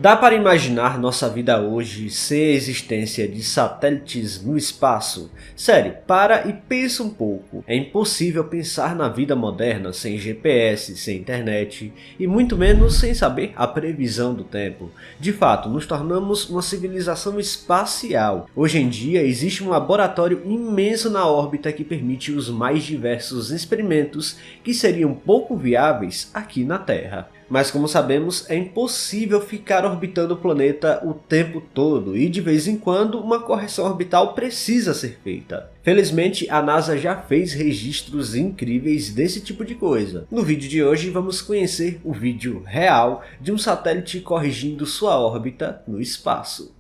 Dá para imaginar nossa vida hoje sem a existência de satélites no espaço? Sério, para e pensa um pouco. É impossível pensar na vida moderna sem GPS, sem internet e muito menos sem saber a previsão do tempo. De fato, nos tornamos uma civilização espacial. Hoje em dia existe um laboratório imenso na órbita que permite os mais diversos experimentos que seriam pouco viáveis aqui na Terra. Mas como sabemos, é impossível ficar orbitando o planeta o tempo todo e de vez em quando uma correção orbital precisa ser feita. Felizmente, a NASA já fez registros incríveis desse tipo de coisa. No vídeo de hoje vamos conhecer o vídeo real de um satélite corrigindo sua órbita no espaço.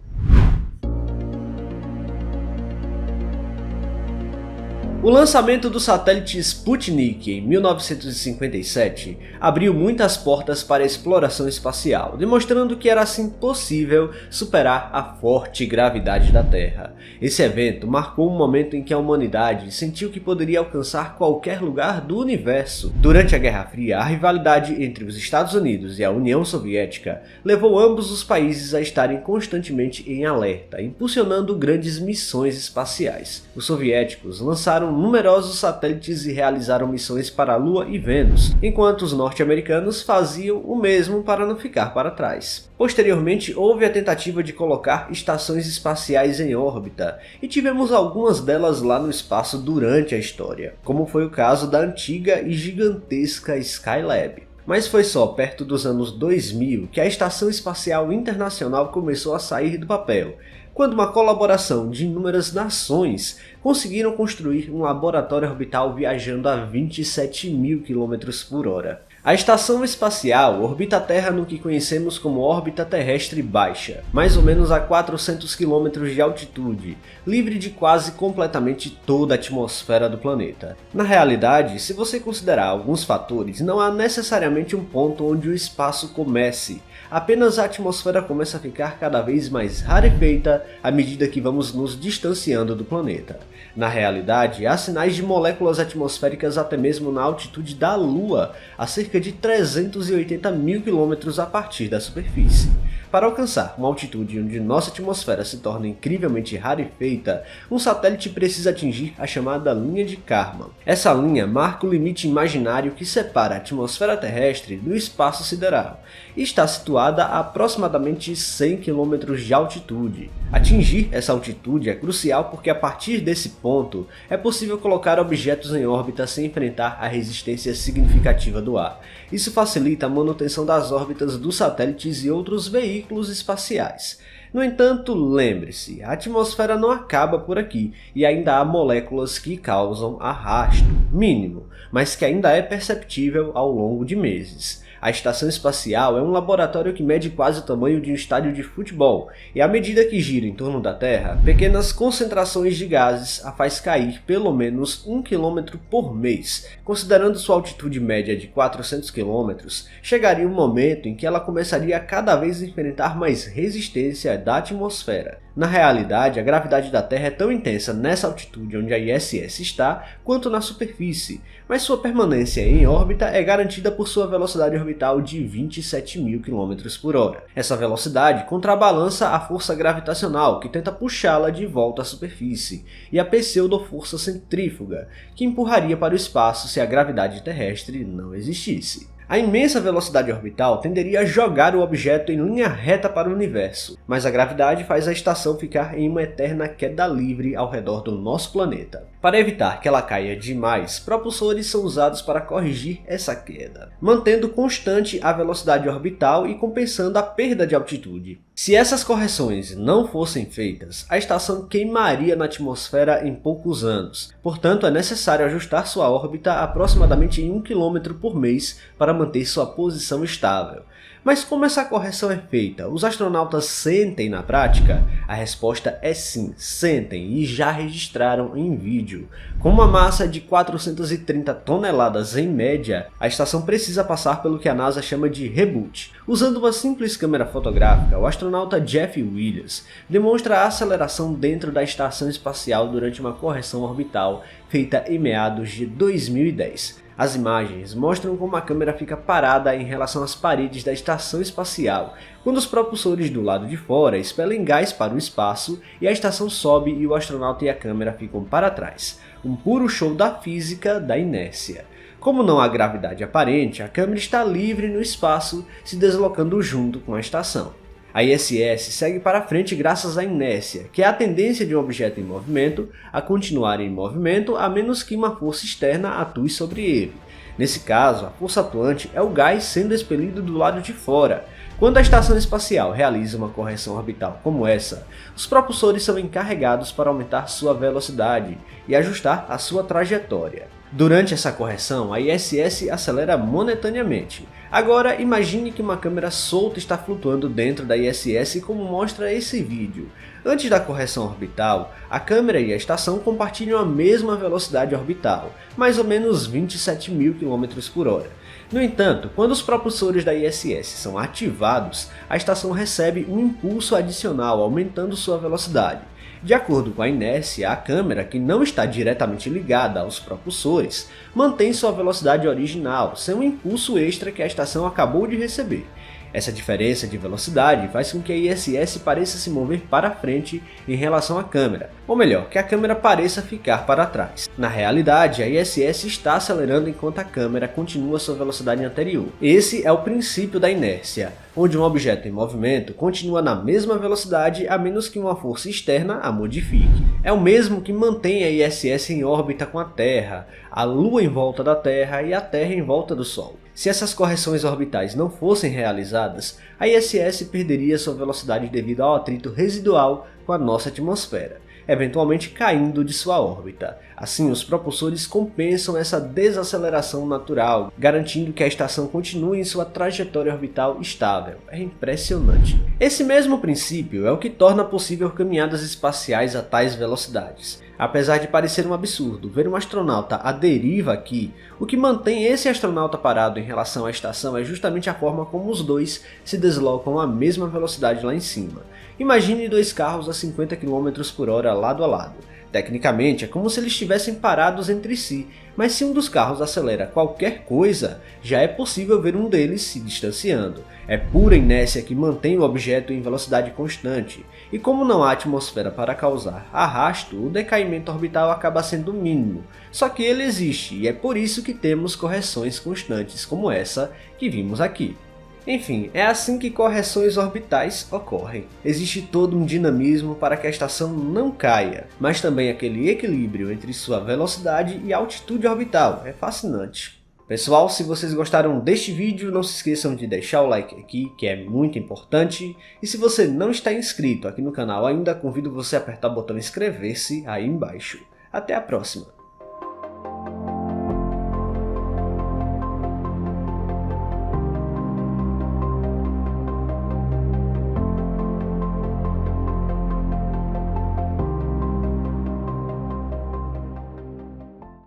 O lançamento do satélite Sputnik em 1957 abriu muitas portas para a exploração espacial, demonstrando que era assim possível superar a forte gravidade da Terra. Esse evento marcou um momento em que a humanidade sentiu que poderia alcançar qualquer lugar do universo. Durante a Guerra Fria, a rivalidade entre os Estados Unidos e a União Soviética levou ambos os países a estarem constantemente em alerta, impulsionando grandes missões espaciais. Os soviéticos lançaram numerosos satélites e realizaram missões para a Lua e Vênus, enquanto os norte-americanos faziam o mesmo para não ficar para trás. Posteriormente, houve a tentativa de colocar estações espaciais em órbita, e tivemos algumas delas lá no espaço durante a história, como foi o caso da antiga e gigantesca Skylab. Mas foi só perto dos anos 2000 que a Estação Espacial Internacional começou a sair do papel, quando uma colaboração de inúmeras nações conseguiram construir um laboratório orbital viajando a 27.000 km/h. A estação espacial orbita a Terra no que conhecemos como órbita terrestre baixa, mais ou menos a 400 km de altitude, livre de quase completamente toda a atmosfera do planeta. Na realidade, se você considerar alguns fatores, não há necessariamente um ponto onde o espaço comece, apenas a atmosfera começa a ficar cada vez mais rarefeita à medida que vamos nos distanciando do planeta. Na realidade, há sinais de moléculas atmosféricas até mesmo na altitude da Lua, a cerca de 380.000 km a partir da superfície. Para alcançar uma altitude onde nossa atmosfera se torna incrivelmente rarefeita, um satélite precisa atingir a chamada linha de Kármán. Essa linha marca o limite imaginário que separa a atmosfera terrestre do espaço sideral, e está situada a aproximadamente 100 km de altitude. Atingir essa altitude é crucial porque a partir desse ponto é possível colocar objetos em órbita sem enfrentar a resistência significativa do ar. Isso facilita a manutenção das órbitas dos satélites e outros veículos espaciais. No entanto, lembre-se, a atmosfera não acaba por aqui e ainda há moléculas que causam arrasto mínimo, mas que ainda é perceptível ao longo de meses. A estação espacial é um laboratório que mede quase o tamanho de um estádio de futebol, e à medida que gira em torno da Terra, pequenas concentrações de gases a faz cair pelo menos 1 km por mês. Considerando sua altitude média de 400 km, chegaria um momento em que ela começaria a cada vez enfrentar mais resistência da atmosfera. Na realidade, a gravidade da Terra é tão intensa nessa altitude onde a ISS está, quanto na superfície, mas sua permanência em órbita é garantida por sua velocidade orbital de 27.000 km/h. Essa velocidade contrabalança a força gravitacional, que tenta puxá-la de volta à superfície, e a pseudo-força centrífuga, que empurraria para o espaço se a gravidade terrestre não existisse. A imensa velocidade orbital tenderia a jogar o objeto em linha reta para o universo, mas a gravidade faz a estação ficar em uma eterna queda livre ao redor do nosso planeta. Para evitar que ela caia demais, propulsores são usados para corrigir essa queda, mantendo constante a velocidade orbital e compensando a perda de altitude. Se essas correções não fossem feitas, a estação queimaria na atmosfera em poucos anos. Portanto, é necessário ajustar sua órbita aproximadamente em 1 km por mês para manter sua posição estável. Mas como essa correção é feita? Os astronautas sentem na prática? A resposta é sim, sentem e já registraram em vídeo. Com uma massa de 430 toneladas em média, a estação precisa passar pelo que a NASA chama de reboot. Usando uma simples câmera fotográfica, o astronauta Jeff Williams demonstra a aceleração dentro da estação espacial durante uma correção orbital feita em meados de 2010. As imagens mostram como a câmera fica parada em relação às paredes da estação espacial, quando os propulsores do lado de fora expelem gás para o espaço e a estação sobe e o astronauta e a câmera ficam para trás. Um puro show da física da inércia. Como não há gravidade aparente, a câmera está livre no espaço, se deslocando junto com a estação. A ISS segue para frente graças à inércia, que é a tendência de um objeto em movimento a continuar em movimento a menos que uma força externa atue sobre ele. Nesse caso, a força atuante é o gás sendo expelido do lado de fora. Quando a estação espacial realiza uma correção orbital como essa, os propulsores são encarregados para aumentar sua velocidade e ajustar a sua trajetória. Durante essa correção, a ISS acelera momentaneamente. Agora imagine que uma câmera solta está flutuando dentro da ISS como mostra esse vídeo. Antes da correção orbital, a câmera e a estação compartilham a mesma velocidade orbital, mais ou menos 27.000 km/h. No entanto, quando os propulsores da ISS são ativados, a estação recebe um impulso adicional, aumentando sua velocidade. De acordo com a inércia, a câmera, que não está diretamente ligada aos propulsores, mantém sua velocidade original, sem um impulso extra que a estação acabou de receber. Essa diferença de velocidade faz com que a ISS pareça se mover para frente em relação à câmera, ou melhor, que a câmera pareça ficar para trás. Na realidade, a ISS está acelerando enquanto a câmera continua sua velocidade anterior. Esse é o princípio da inércia, onde um objeto em movimento continua na mesma velocidade a menos que uma força externa a modifique. É o mesmo que mantém a ISS em órbita com a Terra, a Lua em volta da Terra e a Terra em volta do Sol. Se essas correções orbitais não fossem realizadas, a ISS perderia sua velocidade devido ao atrito residual com a nossa atmosfera, eventualmente caindo de sua órbita. Assim, os propulsores compensam essa desaceleração natural, garantindo que a estação continue em sua trajetória orbital estável. É impressionante. Esse mesmo princípio é o que torna possível caminhadas espaciais a tais velocidades. Apesar de parecer um absurdo ver um astronauta à deriva aqui, o que mantém esse astronauta parado em relação à estação é justamente a forma como os dois se deslocam à mesma velocidade lá em cima. Imagine dois carros a 50 km/h lado a lado. Tecnicamente é como se eles estivessem parados entre si, mas se um dos carros acelera qualquer coisa, já é possível ver um deles se distanciando. É pura inércia que mantém o objeto em velocidade constante, e como não há atmosfera para causar arrasto, o decaimento orbital acaba sendo mínimo, só que ele existe e é por isso que temos correções constantes como essa que vimos aqui. Enfim, é assim que correções orbitais ocorrem. Existe todo um dinamismo para que a estação não caia, mas também aquele equilíbrio entre sua velocidade e altitude orbital. É fascinante. Pessoal, se vocês gostaram deste vídeo, não se esqueçam de deixar o like aqui, que é muito importante. E se você não está inscrito aqui no canal ainda, convido você a apertar o botão inscrever-se aí embaixo. Até a próxima!